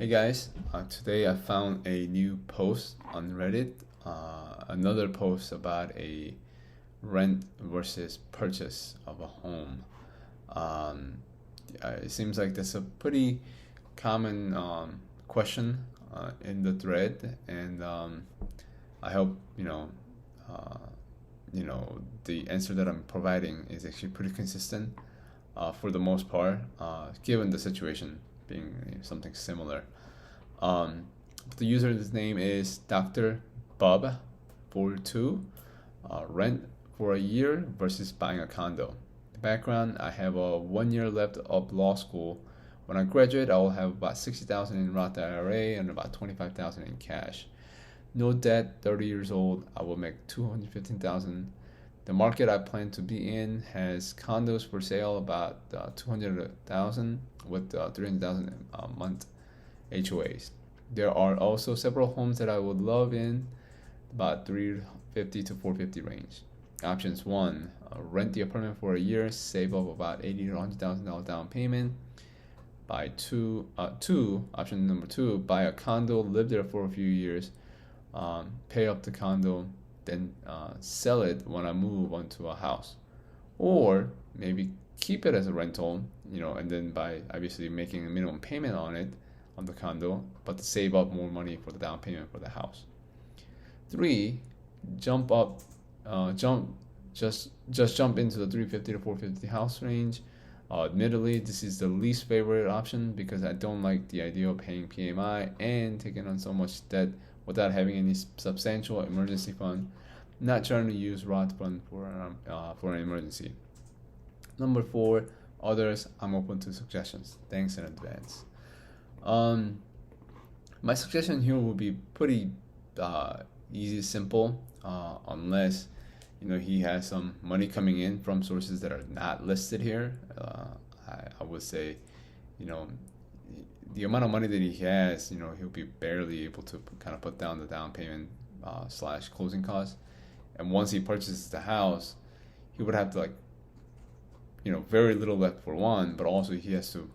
Hey guys, today I found a new post on Reddit, another post about a rent versus purchase of a home. Um, it seems like that's a pretty common question in the thread, and I hope uh, the answer that I'm providing is actually pretty consistent for the most part, given the situation being something similar. Um, the user's name is Dr. Bob 42. Rent for a year versus buying a condo. The background: I have a 1 year left of law school. When I graduate, I will have about 60,000 in Roth IRA and about 25,000 in cash. No debt. 30 years old. I will make 215,000. The market I plan to be in has condos for sale about 200,000 with 300,000 a month HOAs. There are also several homes that I would love in about 350 to 450 range. Options: one, rent the apartment for a year, save up about 80 to $100,000 down payment. Option number two, buy a condo, live there for a few years, pay up the condo, then sell it when I move onto a house. Or maybe keep it as a rental, and then by obviously making a minimum payment on the condo, but to save up more money for the down payment for the house. Three, jump up, jump just jump into the 350 to 450 house range. Admittedly, this is the least favorite option because I don't like the idea of paying PMI and taking on so much debt without having any substantial emergency fund. Not trying to use Roth fund for an emergency. Number four, others. I'm open to suggestions. Thanks in advance. My suggestion here would be pretty easy, simple, unless he has some money coming in from sources that are not listed here. I would say, the amount of money that he has, he'll be barely able to kind of put down the down payment slash closing costs. And once he purchases the house, he would have to very little left for one, but also he has to,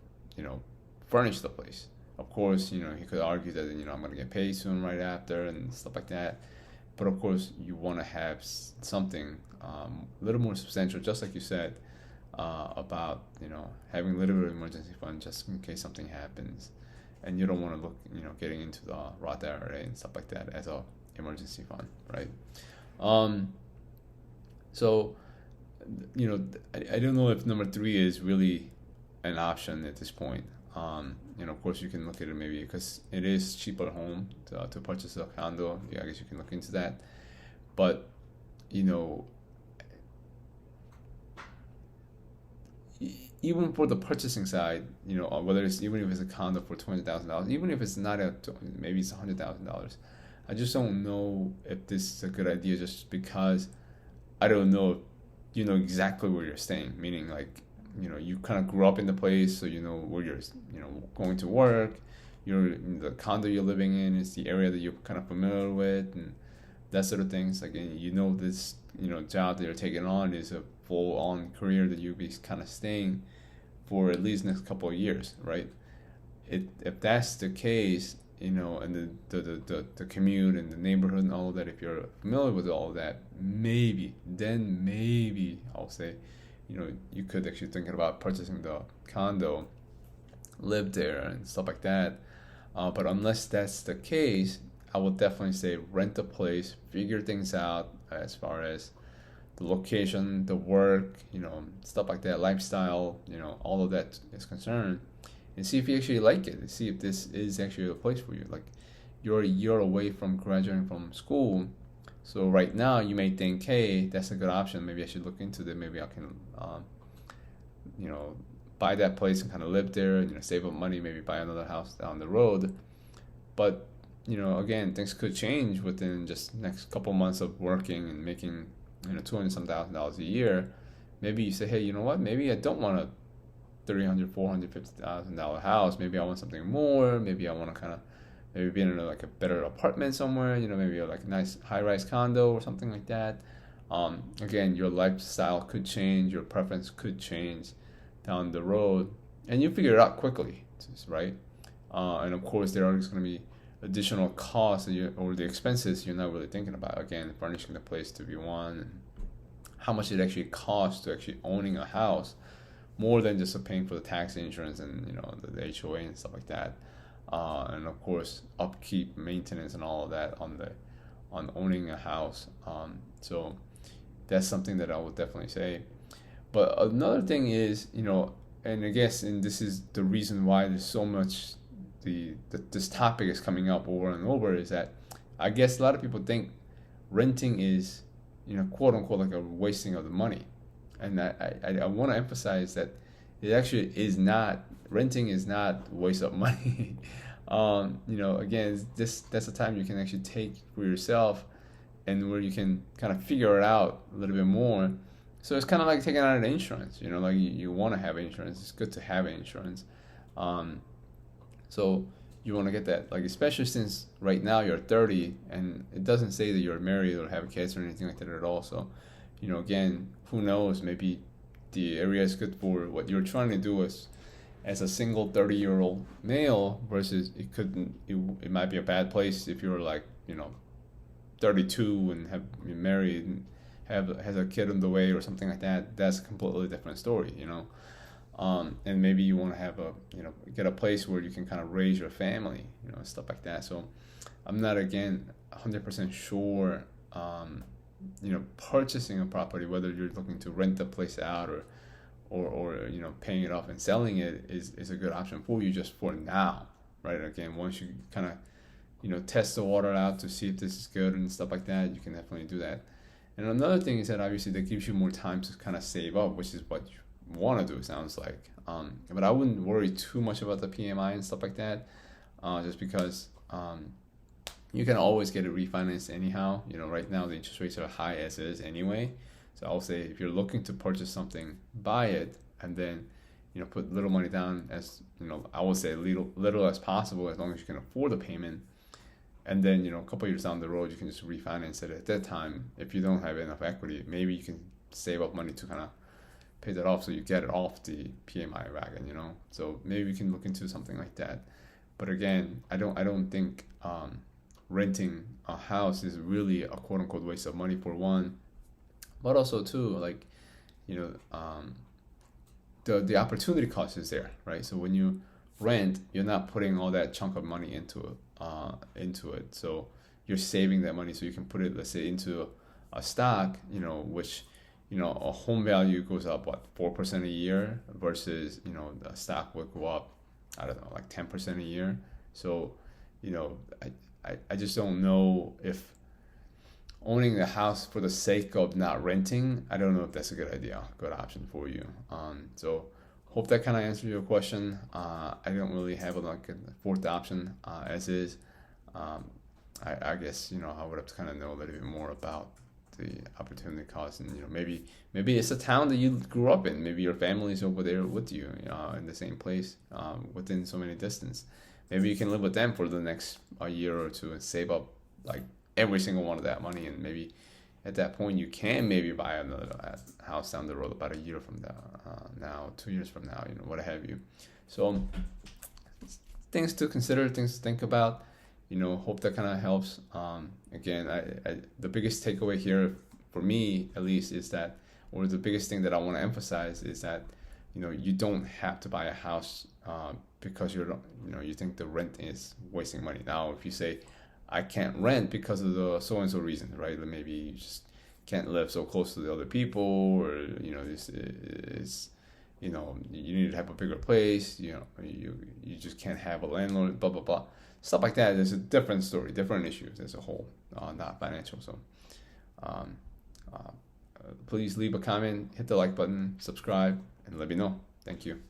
furnish the place. Of course, he could argue that, I'm going to get paid soon right after and stuff like that. But of course, you want to have something a little more substantial, just like you said, about having a little bit of emergency fund just in case something happens, and you don't want to look getting into the Roth IRA and stuff like that as a emergency fund, right? So I don't know if number three is really an option at this point. Of course, you can look at it maybe because it is cheaper at home to purchase a condo. Yeah, I guess you can look into that. But, even for the purchasing side, whether it's even if it's a condo for $200,000, even if it's not maybe it's $100,000, I just don't know if this is a good idea just because I don't know if you know exactly where you're staying. Meaning, you kind of grew up in the place, so you know where you're, going to work. The condo you're living in is the area that you're kind of familiar with, and that sort of things. Again, this, job that you're taking on is a full-on career that you'll be kind of staying for at least next couple of years, right? If that's the case, and the commute and the neighborhood and all of that, if you're familiar with all of that, maybe I'll say, you could actually think about purchasing the condo, live there and stuff like that. But unless that's the case, I would definitely say rent a place, figure things out as far as the location, the work, stuff like that, lifestyle, all of that is concerned, and see if you actually like it, and see if this is actually a place for you. Like, you're a year away from graduating from school. So right now you may think, hey, that's a good option. Maybe I should look into that. Maybe I can, buy that place and kind of live there, save up money, maybe buy another house down the road. But, again, things could change within just next couple months of working and making, $200,000 a year. Maybe you say, hey, you know what? Maybe I don't want a $300,000, $450,000 house. Maybe I want something more. Maybe I want to kind of maybe be in a better apartment somewhere, maybe a nice high-rise condo or something like that. Again, your lifestyle could change, your preference could change down the road, and you figure it out quickly, right? And of course, there are going to be additional costs or the expenses you're not really thinking about. Again, furnishing the place to be one, and how much it actually costs to actually owning a house, more than just paying for the tax, insurance, and the HOA and stuff like that. And of course, upkeep, maintenance, and all of that on owning a house. So that's something that I would definitely say. But another thing is, and I guess, and this is the reason why there's so much this topic is coming up over and over, is that I guess a lot of people think renting is, quote unquote, like a wasting of the money. And I want to emphasize that it actually is not. Renting is not waste of money. Again, that's the time you can actually take for yourself, and where you can kind of figure it out a little bit more. So it's kind of like taking out an insurance. Like you want to have insurance. It's good to have insurance. So you want to get that, like, especially since right now you're 30, and it doesn't say that you're married or have kids or anything like that at all. So, again, who knows? Maybe the area is good for what you're trying to do as a single 30-year-old male, versus it might be a bad place if you're like 32 and you're married and has a kid on the way or something like that. That's a completely different story. And maybe you want to have get a place where you can kind of raise your family, stuff like that. So I'm not, again, 100% sure, purchasing a property, whether you're looking to rent the place out or paying it off and selling it is a good option for you just for now, right? Again, once you kind of, test the water out to see if this is good and stuff like that, you can definitely do that. And another thing is that obviously that gives you more time to kind of save up, which is what you want to do, it sounds like. But I wouldn't worry too much about the PMI and stuff like that, just because you can always get it refinanced anyhow. Right now the interest rates are high as is anyway. So I'll say, if you're looking to purchase something, buy it, and then put little money down, as I would say little as possible, as long as you can afford the payment. And then a couple years down the road, you can just refinance it at that time. If you don't have enough equity, maybe you can save up money to kind of pay that off, so you get it off the PMI wagon. So maybe we can look into something like that. But again, I don't think renting a house is really a quote unquote waste of money, for one, but also two, like the opportunity cost is there, right? So when you rent, you're not putting all that chunk of money into it. So you're saving that money, so you can put it, let's say, into a stock, which a home value goes up 4% a year, versus the stock would go up, I don't know, like 10% a year. So I just don't know if owning the house for the sake of not renting, I don't know if that's a good option for you. So hope that kind of answers your question. I don't really have a fourth option as is. I guess I would have to kind of know a little bit more about the opportunity cost, and maybe it's a town that you grew up in. Maybe your family's over there with you, in the same place, within so many distance. Maybe you can live with them for the next year or two and save up like every single one of that money, and maybe at that point you can maybe buy another house down the road about a year from now, 2 years from now, what have you. So things to consider, things to think about. Hope that kind of helps. Again, the biggest takeaway here for me, at least, is that, or the biggest thing that I want to emphasize is that, you don't have to buy a house because you think the rent is wasting money. Now, if you say, I can't rent because of the so and so reason, right? Maybe you just can't live so close to the other people, or this is, you need to have a bigger place. You just can't have a landlord. Blah blah blah. Stuff like that is a different story, different issues as a whole, not financial. So please leave a comment, hit the like button, subscribe, and let me know. Thank you.